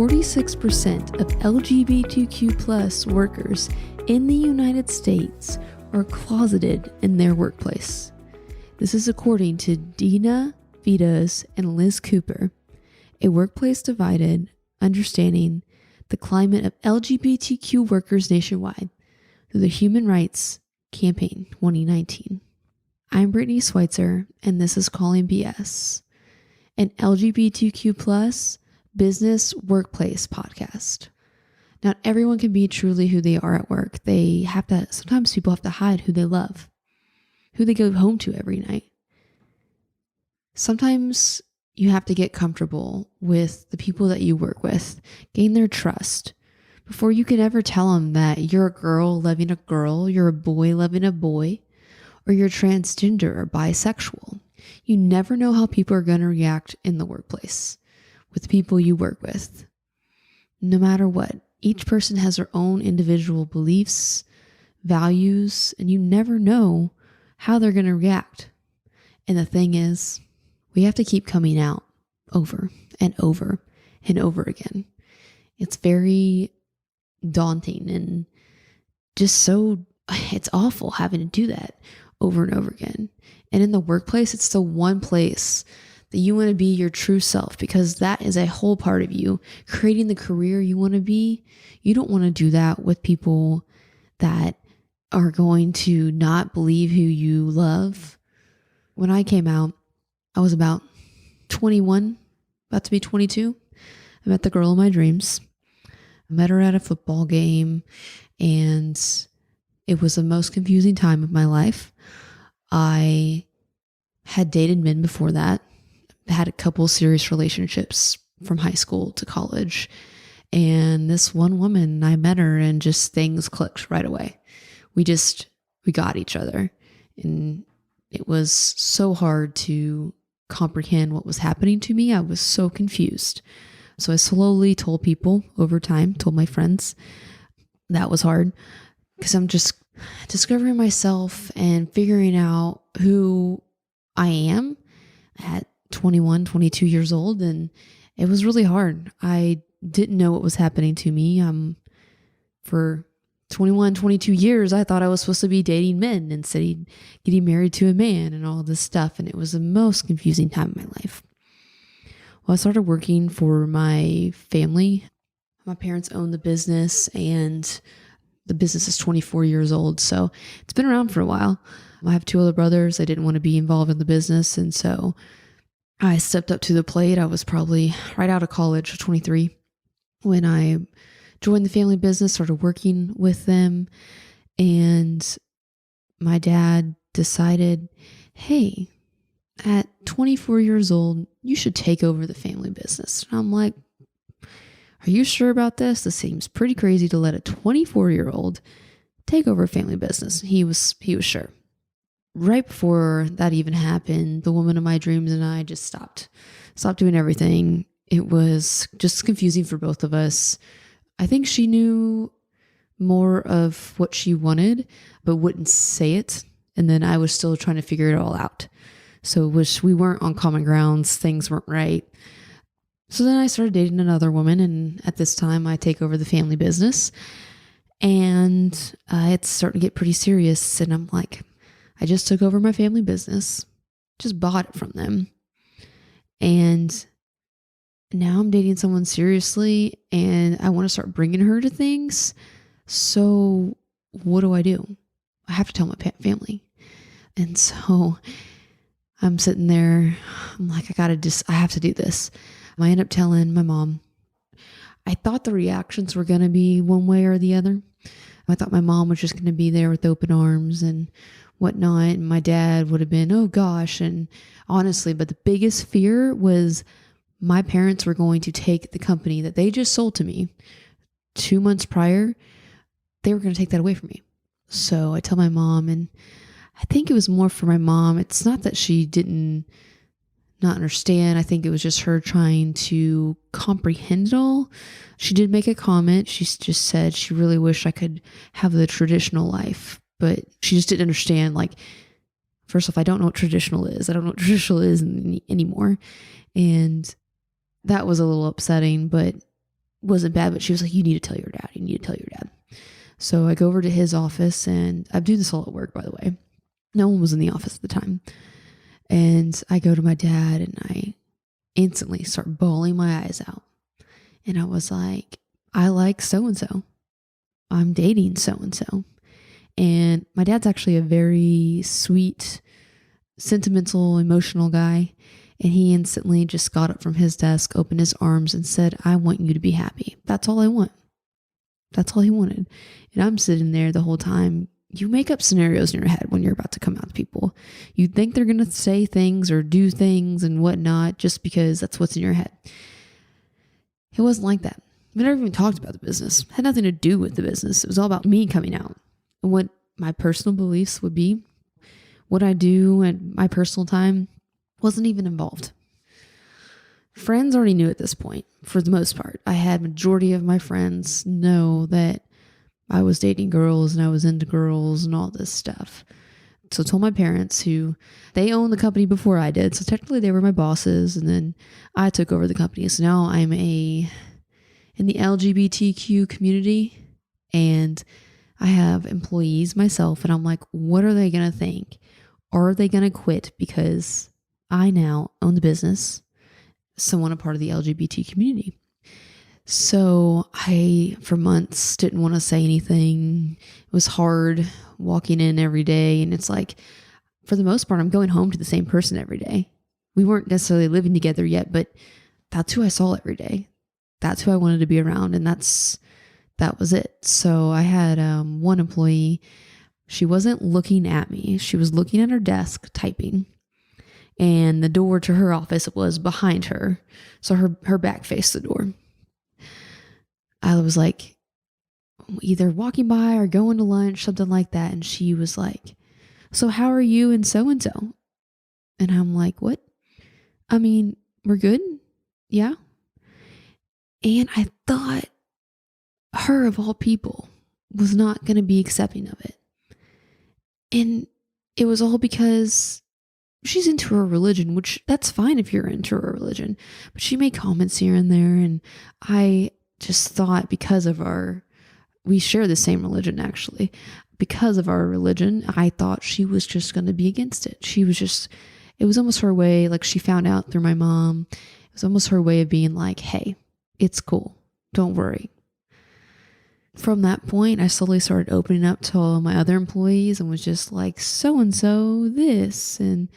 46% of LGBTQ plus workers in the United States are closeted in their workplace. This is according to Dina Vitas and Liz Cooper, A Workplace Divided, Understanding the Climate of LGBTQ Workers Nationwide through the Human Rights Campaign 2019. I'm Britany Schweitzer, and this is Calling BS, an LGBTQ plus business workplace podcast. Not everyone can be truly who they are at work. Sometimes people have to hide who they love, who they go home to every night. Sometimes you have to get comfortable with the people that you work with, gain their trust before you can ever tell them that you're a girl loving a girl, you're a boy loving a boy, or you're transgender or bisexual. You never know how people are going to react in the workplace with the people you work with. No matter what, each person has their own individual beliefs, values, and you never know how they're going to react. And the thing is, we have to keep coming out over and over and over again. It's very daunting and it's awful having to do that over and over again. And in the workplace, it's the one place that you want to be your true self, because that is a whole part of you, creating the career you want to be. You don't want to do that with people that are going to not believe who you love. When I came out, I was about 21, about to be 22. I met the girl of my dreams. I met her at a football game, and it was the most confusing time of my life. I had dated men before that, had a couple serious relationships from high school to college. And this one woman, I met her and just things clicked right away. We got each other. And it was so hard to comprehend what was happening to me. I was so confused. So I slowly told people over time, told my friends. That was hard because I'm just discovering myself and figuring out who I am at 21, 22 years old. And it was really hard. I didn't know what was happening to me. For 21, 22 years, I thought I was supposed to be dating men instead of getting married to a man and all this stuff. And it was the most confusing time of my life. Well, I started working for my family. My parents own the business, and the business is 24 years old. So it's been around for a while. I have two other brothers. I didn't want to be involved in the business. And so I stepped up to the plate. I was probably right out of college, 23, when I joined the family business, started working with them. And my dad decided, hey, at 24 years old, you should take over the family business. And I'm like, are you sure about this? This seems pretty crazy to let a 24-year-old take over a family business. He was sure. Right before that even happened, the woman of my dreams and I just stopped doing everything. It was just confusing for both of us. I think she knew more of what she wanted, but wouldn't say it. And then I was still trying to figure it all out. So we weren't on common grounds. Things weren't right. So then I started dating another woman. And at this time, I take over the family business. And it's starting to get pretty serious. And I'm like, I just took over my family business, just bought it from them. And now I'm dating someone seriously, and I want to start bringing her to things. So what do? I have to tell my family. And so I'm sitting there. I'm like, I have to do this. I end up telling my mom. I thought the reactions were going to be one way or the other. I thought my mom was just going to be there with open arms and whatnot. And my dad would have been, oh gosh. And honestly, but the biggest fear was my parents were going to take the company that they just sold to me 2 months prior. They were going to take that away from me. So I tell my mom, and I think it was more for my mom. It's not that she didn't not understand. I think it was just her trying to comprehend it all. She did make a comment. She just said she really wished I could have the traditional life, but she just didn't understand. Like, first off, I don't know what traditional is. I don't know what traditional is anymore. And that was a little upsetting, but wasn't bad, but she was like, you need to tell your dad. You need to tell your dad. So I go over to his office, and I do this all at work, by the way. No one was in the office at the time. And I go to my dad, and I instantly start bawling my eyes out. And I was like, I like so-and-so. I'm dating so-and-so. And my dad's actually a very sweet, sentimental, emotional guy. And he instantly just got up from his desk, opened his arms, and said, I want you to be happy. That's all I want. That's all he wanted. And I'm sitting there the whole time. You make up scenarios in your head when you're about to come out to people. You think they're going to say things or do things and whatnot just because that's what's in your head. It wasn't like that. We never even talked about the business. It had nothing to do with the business. It was all about me coming out and what my personal beliefs would be. What I do and my personal time wasn't even involved. Friends already knew at this point, for the most part. I had majority of my friends know that I was dating girls and I was into girls and all this stuff. So I told my parents, who they owned the company before I did. So technically they were my bosses, and then I took over the company. So now I'm in the LGBTQ community, and I have employees myself, and I'm like, what are they going to think? Are they going to quit because I now own the business, someone a part of the LGBT community? So I, for months, didn't want to say anything. It was hard walking in every day. And it's like, for the most part, I'm going home to the same person every day. We weren't necessarily living together yet, but that's who I saw every day. That's who I wanted to be around. And that was it. So I had one employee. She wasn't looking at me. She was looking at her desk typing. And the door to her office was behind her. So her back faced the door. I was like either walking by or going to lunch, something like that. And she was like, so how are you and so-and-so? And I'm like, what? I mean, we're good. Yeah. And I thought her, of all people, was not going to be accepting of it. And it was all because she's into her religion, which that's fine if you're into her religion. But she made comments here and there. And I just thought, because of we share the same religion actually, because of our religion, I thought she was just going to be against it. It was almost her way, like she found out through my mom. It was almost her way of being like, hey, it's cool. Don't worry. From that point, I slowly started opening up to all my other employees and was just like, so-and-so this, and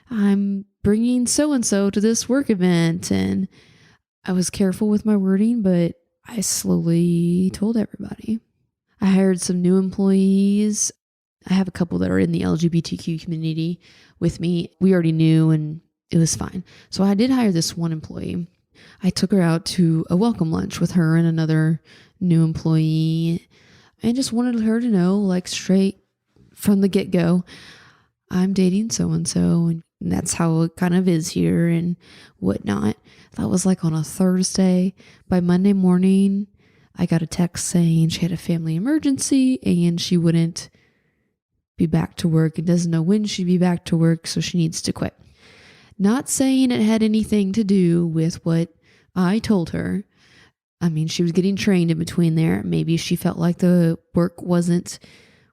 I'm bringing so-and-so to this work event. And I was careful with my wording, but I slowly told everybody. I hired some new employees. I have a couple that are in the LGBTQ community with me. We already knew, and it was fine. So I did hire this one employee. I took her out to a welcome lunch with her and another new employee, and just wanted her to know, like, straight from the get-go, I'm dating so-and-so, and that's how it kind of is here and whatnot. That was like on a Thursday. By Monday morning, I got a text saying she had a family emergency and she wouldn't be back to work and doesn't know when she'd be back to work, so she needs to quit. Not saying it had anything to do with what I told her. I mean, she was getting trained in between there. Maybe she felt like the work wasn't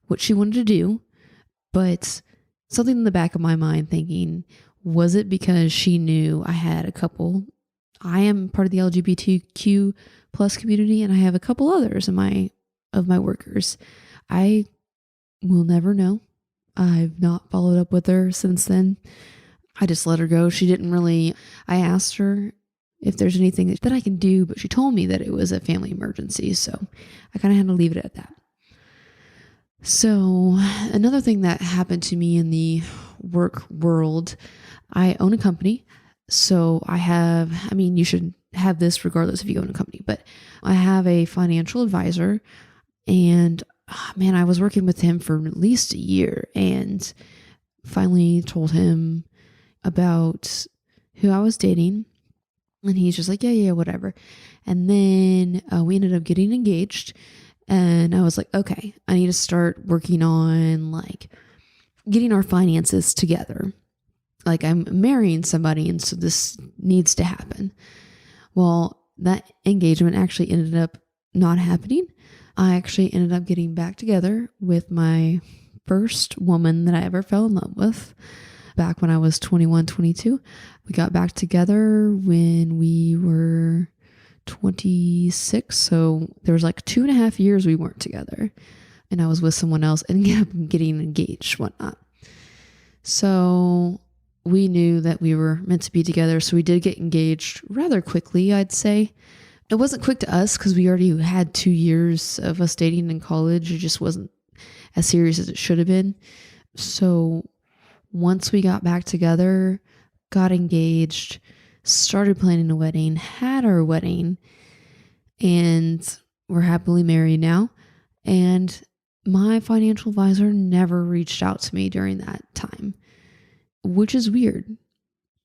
what she wanted to do, but something in the back of my mind thinking, was it because she knew I had a couple? I am part of the LGBTQ plus community, and I have a couple others of my workers. I will never know. I've not followed up with her since then. I just let her go. I asked her if there's anything that I can do, but she told me that it was a family emergency. So I kind of had to leave it at that. So another thing that happened to me in the work world, I own a company. So you should have this regardless if you own a company, but I have a financial advisor, and I was working with him for at least a year, and finally told him about who I was dating. And he's just like, yeah, whatever. And then we ended up getting engaged. And I was like, okay, I need to start working on like getting our finances together. Like, I'm marrying somebody, and so this needs to happen. Well, that engagement actually ended up not happening. I actually ended up getting back together with my first woman that I ever fell in love with back when I was 21, 22. We got back together when we were 26. So there was like 2.5 years we weren't together, and I was with someone else and ended up getting engaged, whatnot. So we knew that we were meant to be together. So we did get engaged rather quickly, I'd say. It wasn't quick to us because we already had 2 years of us dating in college. It just wasn't as serious as it should have been. So once we got back together, got engaged, started planning a wedding, had our wedding, and we're happily married now. And my financial advisor never reached out to me during that time, which is weird.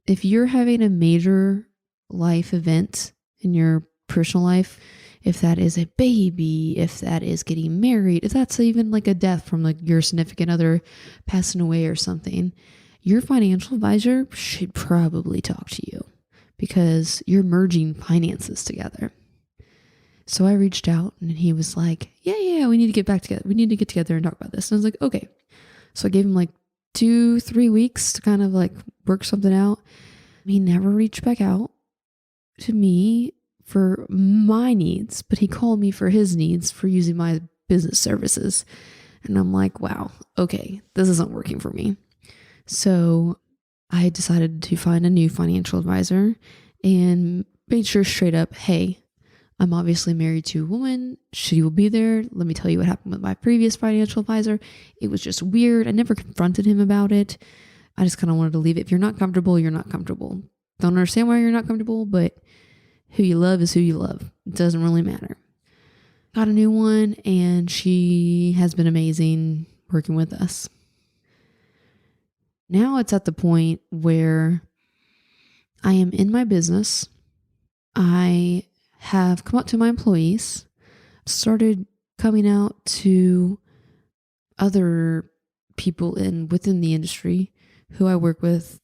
If you're having a major life event in your personal life, if that is a baby, if that is getting married, if that's even like a death from like your significant other passing away or something, your financial advisor should probably talk to you because you're merging finances together. So I reached out and he was like, yeah, we need to get back together. We need to get together and talk about this. And I was like, okay. So I gave him like 2-3 weeks to kind of like work something out. He never reached back out to me for my needs, but he called me for his needs for using my business services. And I'm like, wow, okay, this isn't working for me. So I decided to find a new financial advisor and made sure straight up, hey, I'm obviously married to a woman. She will be there. Let me tell you what happened with my previous financial advisor. It was just weird. I never confronted him about it. I just kind of wanted to leave it. If you're not comfortable, you're not comfortable. Don't understand why you're not comfortable, but who you love is who you love. It doesn't really matter. Got a new one, and she has been amazing working with us. Now it's at the point where I am in my business. I have come up to my employees, started coming out to other people within the industry who I work with,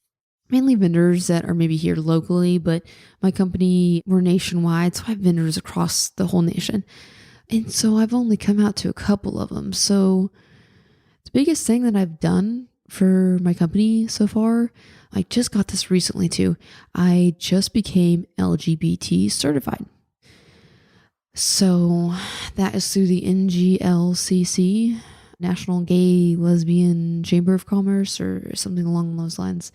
mainly vendors that are maybe here locally, but my company, we're nationwide, so I have vendors across the whole nation. And so I've only come out to a couple of them. So the biggest thing that I've done for my company so far, I just got this recently too. I just became LGBT certified. So that is through the NGLCC, National Gay Lesbian Chamber of Commerce, or something along those lines.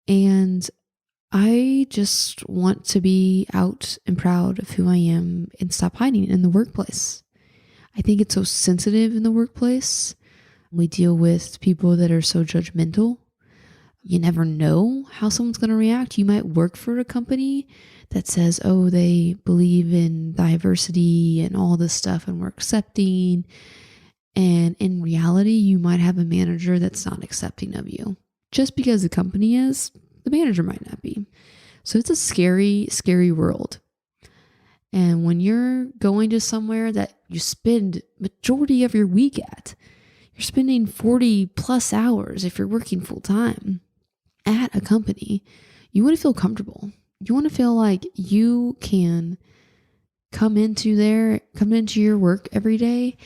And I just want to be out and proud of who I am and stop hiding in the workplace. I think it's so sensitive in the workplace. We deal with people that are so judgmental. You never know how someone's going to react. You might work for a company that says, oh, they believe in diversity and all this stuff and we're accepting. And in reality, you might have a manager that's not accepting of you. Just because the company is, the manager might not be. So it's a scary, scary world. And when you're going to somewhere that you spend majority of your week at, you're spending 40 plus hours if you're working full time at a company, you want to feel comfortable. You want to feel like you can come into your work every day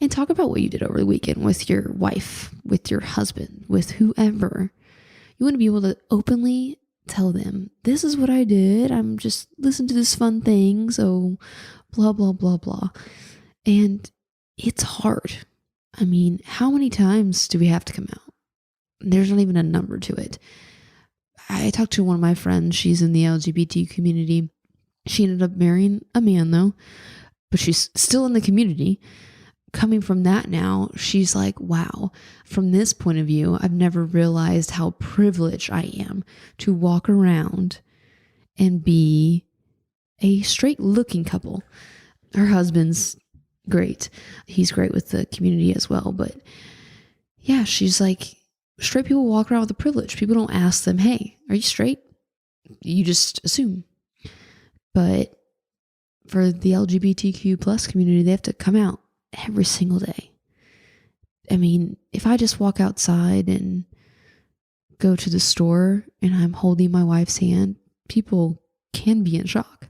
and talk about what you did over the weekend with your wife, with your husband, with whoever. You want to be able to openly tell them, this is what I did. I'm just listening to this fun thing. So blah, blah, blah, blah. And it's hard. I mean, how many times do we have to come out? There's not even a number to it. I talked to one of my friends. She's in the LGBT community. She ended up marrying a man though, but she's still in the community. Coming from that now, she's like, wow, from this point of view, I've never realized how privileged I am to walk around and be a straight looking couple. Her husband's great. He's great with the community as well. But yeah, she's like, straight people walk around with a privilege. People don't ask them, hey, are you straight? You just assume. But for the LGBTQ plus community, they have to come out every single day. I mean, if I just walk outside and go to the store and I'm holding my wife's hand, people can be in shock.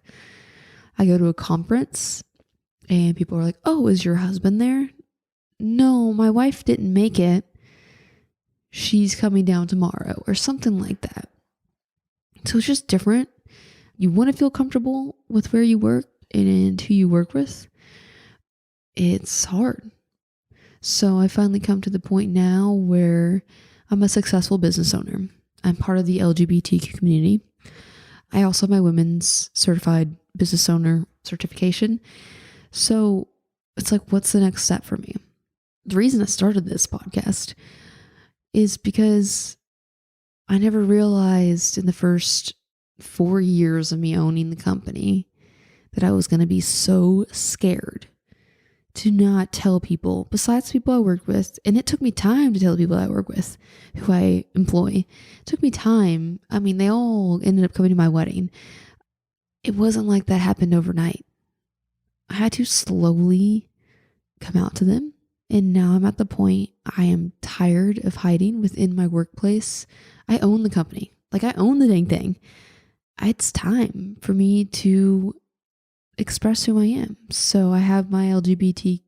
I go to a conference and people are like, oh, is your husband there? No, my wife didn't make it. She's coming down tomorrow or something like that. So it's just different. You want to feel comfortable with where you work and who you work with. It's hard. So I finally come to the point now where I'm a successful business owner. I'm part of the LGBTQ community. I also have my women's certified business owner certification. So it's like, what's the next step for me? The reason I started this podcast is because I never realized in the first 4 years of me owning the company that I was going to be so scared to not tell people besides people I worked with. And it took me time to tell people I work with, who I employ. It took me time. I mean, they all ended up coming to my wedding. It wasn't like that happened overnight. I had to slowly come out to them. And now I'm at the point I am tired of hiding within my workplace. I own the company. Like, I own the dang thing. It's time for me to express who I am. So I have my LGBT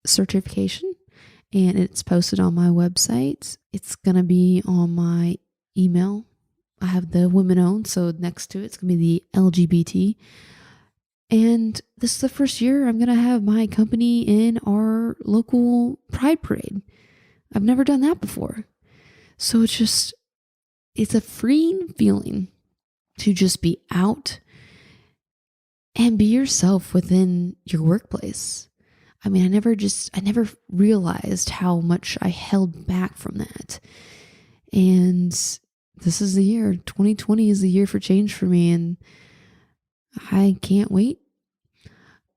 certification and it's posted on my website. It's going to be on my email. I have the women owned, so next to it's going to be the LGBT. And this is the first year I'm going to have my company in our local Pride Parade. I've never done that before. So it's a freeing feeling to just be out and be yourself within your workplace. I mean, I never realized how much I held back from that. And this is the year. 2020 is the year for change for me. And I can't wait.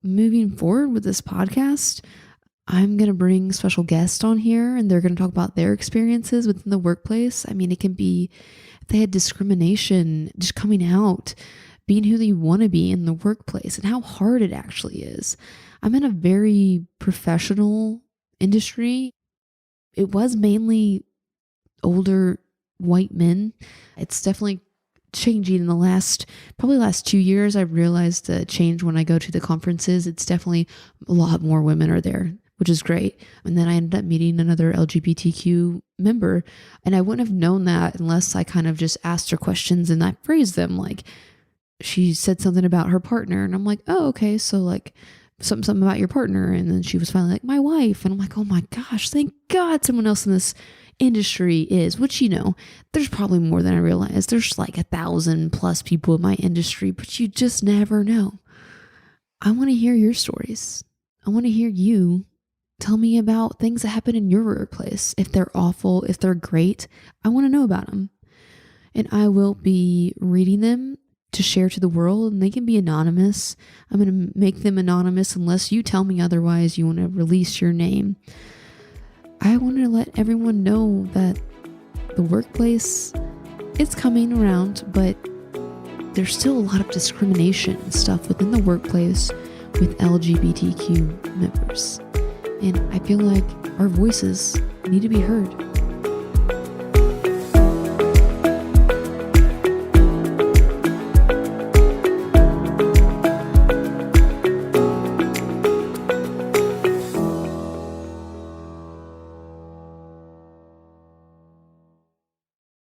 Moving forward with this podcast, I'm going to bring special guests on here and they're going to talk about their experiences within the workplace. I mean, it can be if they had discrimination, just coming out, being who they want to be in the workplace and how hard it actually is. I'm in a very professional industry. It was mainly older white men. It's definitely changing in the last 2 years. I've realized the change when I go to the conferences. It's definitely a lot more women are there, which is great. And then I ended up meeting another LGBTQ member, and I wouldn't have known that unless I kind of just asked her questions and I phrased them. Like, she said something about her partner, and I'm like, oh, okay. So like something about your partner. And then she was finally like, my wife. And I'm like, oh my gosh, thank God someone else in this industry is, which, there's probably more than I realized. There's like 1,000+ people in my industry, but you just never know. I want to hear your stories. I want to hear you tell me about things that happen in your workplace. If they're awful, if they're great, I want to know about them. And I will be reading them to share to the world, and they can be anonymous. I'm going to make them anonymous unless you tell me otherwise you want to release your name. I want to let everyone know that the workplace, it's coming around, but there's still a lot of discrimination and stuff within the workplace with LGBTQ members. And I feel like our voices need to be heard.